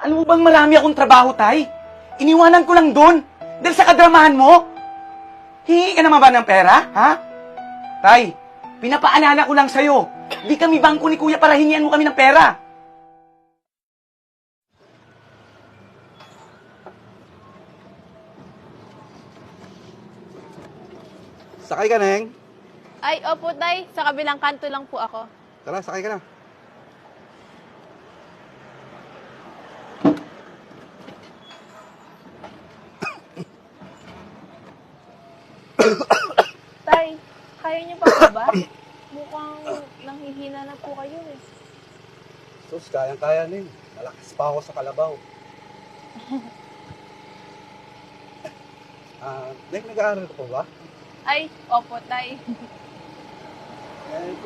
Alam mo bang marami akong trabaho, Tay? Iniwanan ko lang doon. Dahil sa kadramahan mo. Hingi ka naman ba ng pera, ha? Tay, pinapaalala ko lang sa'yo. Di kami bangko ni Kuya para hingian mo kami ng pera. Sakay ka, Neng. Ay, opo, Tay. Sa kabilang kanto lang po ako. Tara, sakay ka na. Tay, kaya niyo pa po ba? Mukhang nanghihina na po kayo eh. Sus, kayang-kaya, Neng. Malakas pa ako sa kalabaw. Neng, nag-aaral ka po ba? Ay, opo, Tay.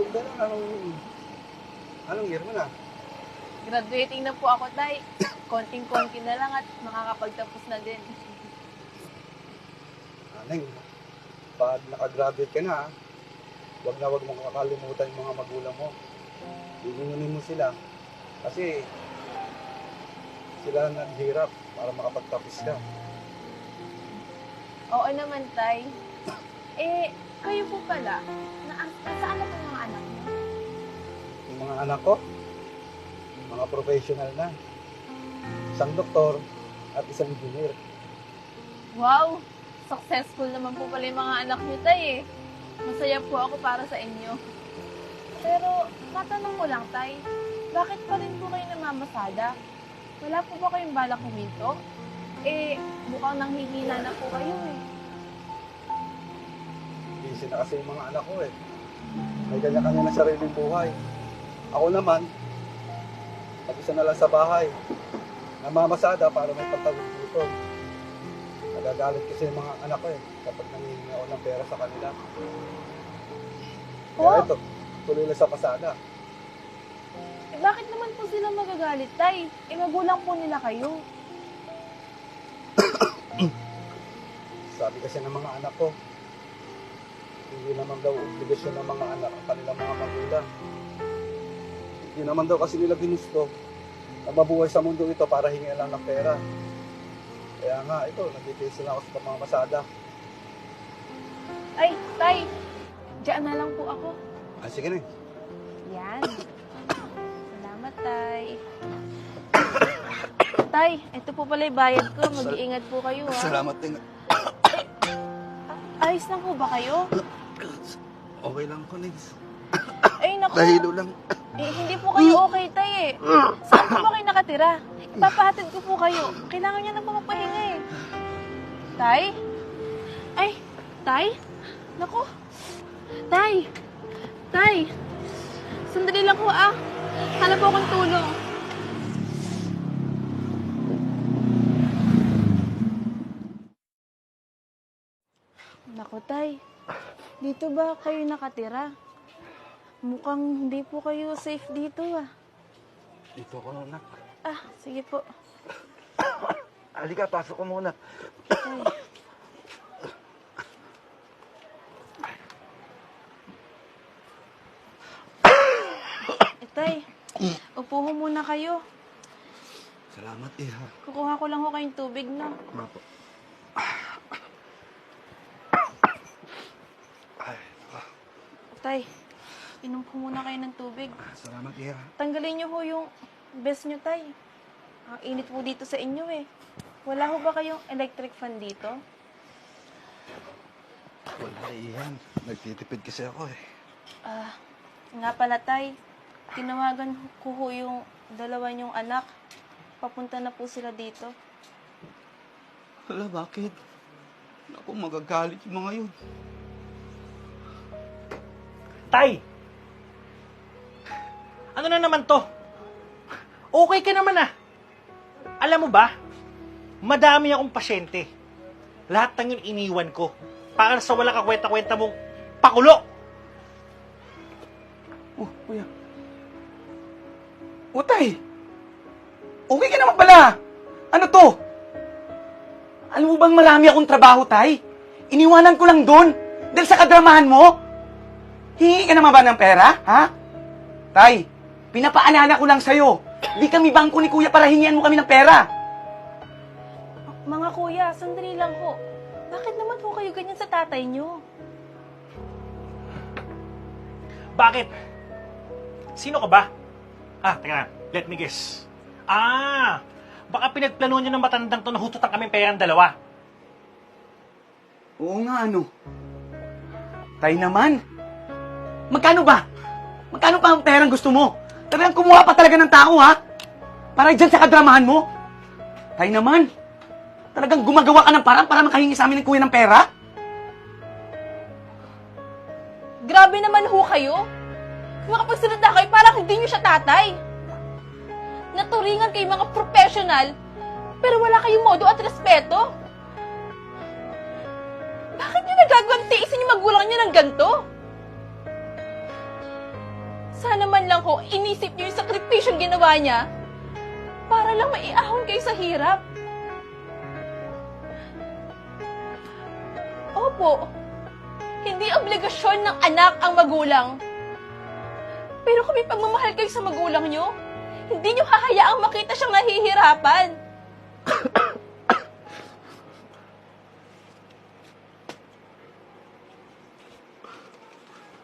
Kung gano'n, anong year mo na? Graduating na po ako, Tay. Konting-konti na lang at makakapagtapos na din. Neng, pag nakagraduate ka na, wag mong kakalimutan yung mga magulang mo. Inunin mo sila. Kasi, sila naghirap para makapagtapos ka. Oo naman, Tay. Eh, kayo po pala, nasaan na po yung mga anak niyo? Yung mga anak ko, mga professional na. Isang doktor at isang engineer. Wow! Successful naman po pala yung mga anak niyo, Tay eh. Masaya po ako para sa inyo. Pero, matanong ko lang, Tay, bakit pa rin po kayo namamasada? Wala po ba kayong balak huminto? Eh, mukhang nanghihina na po kayo eh. Busy na kasi yung mga anak ko eh. May kanya-kanya na sariling buhay. Ako naman, mag-isa na lang sa bahay. Namamasada para may pagtagod-gutom. Nagagalit kasi yung mga anak ko eh, kapag nangihingi ako ng pera sa kanila. Kaya ito, tuloy lang sa pasada. Eh, bakit naman po sila magagalit, Tay? Eh, magulang po nila kayo. Sabi kasi ng mga anak ko, hindi naman daw obligasyon ng mga anak ang kanilang mga magulang. Hindi naman daw kasi nila ginusto na mabuhay sa mundo ito para hingin lang ng pera. Kaya nga, ito, nagtitiis na ako sa pamamasada. Ay, Tay, diyan na lang po ako. Sige na. Yan. Salamat, Tay. Tay, ito po pala yung bayad ko. Mag-iingat po kayo, ha? Salamat din. Ayos lang po ba kayo? Okay lang ko, Nix. Ay, naku. Nahilo lang. Eh, hindi po kayo okay, Tay, eh. Saan po ba kayo nakatira? Ipapahatid ko po kayo. Kailangan niya na po magpahinga, eh. Tay? Ay, Tay? Naku. Tay! Tay! Sandali lang po, ah. Hanap po akong tulong. Naku, Tay. Dito ba kayo nakatira? Mukhang hindi po kayo safe dito, ah. Dito ko, nak. Ah, sige po. Halika, pasok ko muna. Tay. Tay, upo ho muna kayo. Salamat, Iha. Kukuha ko lang ho kayong tubig, no? Mapo. Ay, Tay, inom po muna kayo ng tubig. salamat, Iha. Tanggalin niyo ho yung vest niyo, Tay. Ang init po dito sa inyo, eh. Wala ho ba kayong electric fan dito? Wala, Ihan. Nagtitipid kasi ako eh. Ah, nga pala, Tay. Tinawagan ko ho yung dalawa niyong anak. Papunta na po sila dito. Wala, bakit? Naku, magagalit yung mga yun. Tay! Ano na naman to? Okay ka naman ah. Alam mo ba, madami akong pasyente. Lahat ng yun iniwan ko para sa wala kakwenta-kwenta mong pakulo. Oh, kuya. Utay! Okay ka naman pala! Ano to? Alam mo bang marami akong trabaho, Tay? Iniwanan ko lang doon dahil sa kadramahan mo. Hingi ka naman ba ng pera, ha? Tay, pinapaalala ko lang sa'yo. Di kami bangko ni kuya para hingian mo kami ng pera. Mga kuya, sandali lang ho. Bakit naman ho kayo ganyan sa tatay nyo? Bakit? Sino ka ba? Teka, let me guess. Baka pinagplanuhan nyo ng matandang to na hututan kami perang dalawa. Oo nga, ano? Tay naman. Magkano ba? Magkano pa ang perang gusto mo? Talagang kumuha pa talaga ng tao, ha? Para dyan sa kadramahan mo? Tay naman. Talagang gumagawa ka ng parang para makahingi sa amin ng kuya ng pera? Grabe naman ho kayo. Makapagsalita kayo parang hindi nyo siya tatay. Naturingan kayo mga professional, pero wala kayong modo at respeto. Bakit nyo nagagawang tiisin yung magulang nyo ng ganito? Sana man lang ho, inisip nyo yung sakripisyong ginawa niya para lang maiahon kayo sa hirap. Opo, hindi obligasyon ng anak ang magulang. Pero kung may pagmamahal kayo sa magulang nyo, hindi nyo hahayaang makita siyang nahihirapan.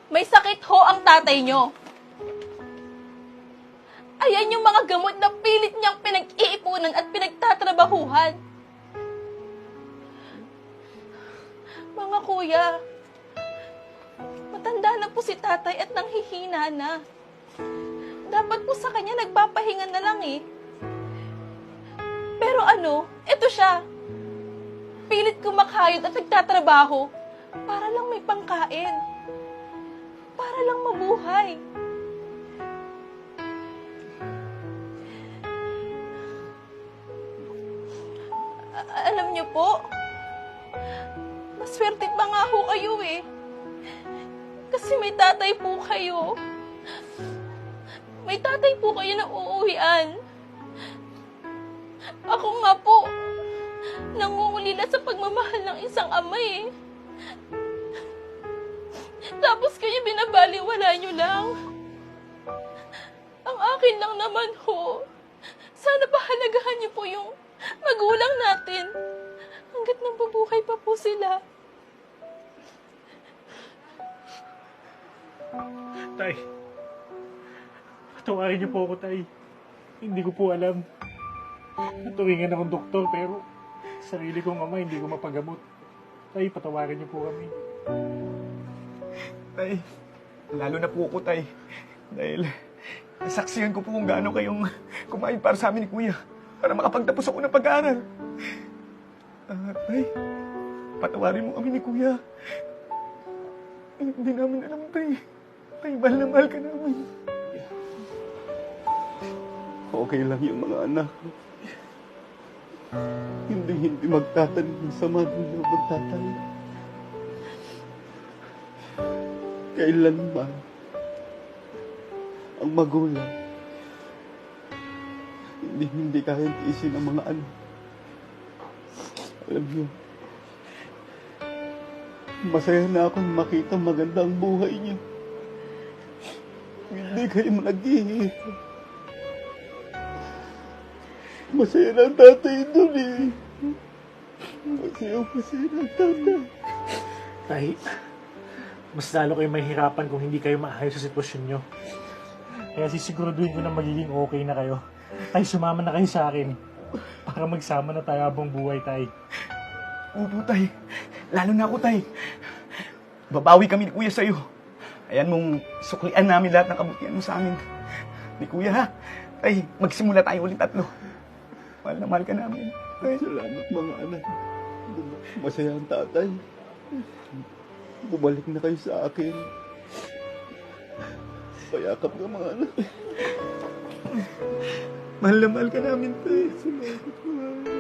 May sakit ho ang tatay nyo. Ayan yung mga gamot na pilit niyang pinag-iipunan at pinagtatrabahuhan. Mga kuya, matanda na po si tatay at nanghihina na. Dapat po sa kanya nagpapahinga na lang eh. Pero ano, ito siya. Pilit kumakayod at nagtatrabaho para lang may pangkain. Para lang mabuhay. Alam niyo po, maswerte pa nga ho kayo eh. Kasi may tatay po kayo. May tatay po kayo na uuwian. Ako nga po, nangungulila sa pagmamahal ng isang ama eh. Tapos kayo binabaliwala nyo lang. Ang akin lang naman ho, sana pahalagahan niyo po yung magulang natin hanggat nabubuhay pa po sila. Tay, patawarin niyo po ako, Tay. Hindi ko po alam. Naturingan akong doktor, pero sarili kong ama, hindi ko mapagamot. Tay, patawarin niyo po kami. Tay, lalo na po ako, Tay. Dahil nasaksihan ko po kung gaano kayong kumain para sa amin ni Kuya para makapagtapos ako ng pag-aaral. Tay, patawarin mo kami ni Kuya. Hindi namin alam, Tay. Tay, mahal na mahal ka namin. Okay lang yung mga anak. Hindi magtatanim ng sama ng magtatanim. Kailanman ang magulang hindi kayang tiisin ang mga anak. Alam niyo, masaya na akong makita maganda ang buhay niyo. Hindi kayo naghihirap. Masaya na ang tatay doon eh. Masaya na ang tatay. Tay, mas lalo kayo mahihirapan kung hindi kayo maayos sa sitwasyon nyo. Kaya sisiguraduhin ko na magiging okay na kayo. Tay, sumama na kayo sa akin. Para magsama na tayo habang buhay, Tay. Opo, Tay. Lalo na ako, Tay. Babawi kami ni Kuya sa'yo. Ayan mong suklian namin lahat ng kabutihan mo sa amin. Ni Kuya, ha? Tay, magsimula tayo ulit tatlo. Mahal na mahal ka namin. Tay. Salamat mga anak. Masaya ang tatay. Bumalik na kayo sa akin. Payakap ka mga anak. Mahal na mahal ka namin, Tay. Salamat mga anak.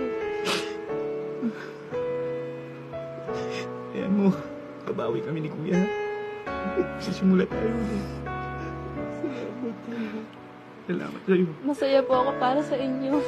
Ayan mo, babawi kami ni Kuya. Sisimula tayo ulit. Salamat. Salamat sa'yo. Masaya po ako para sa inyo.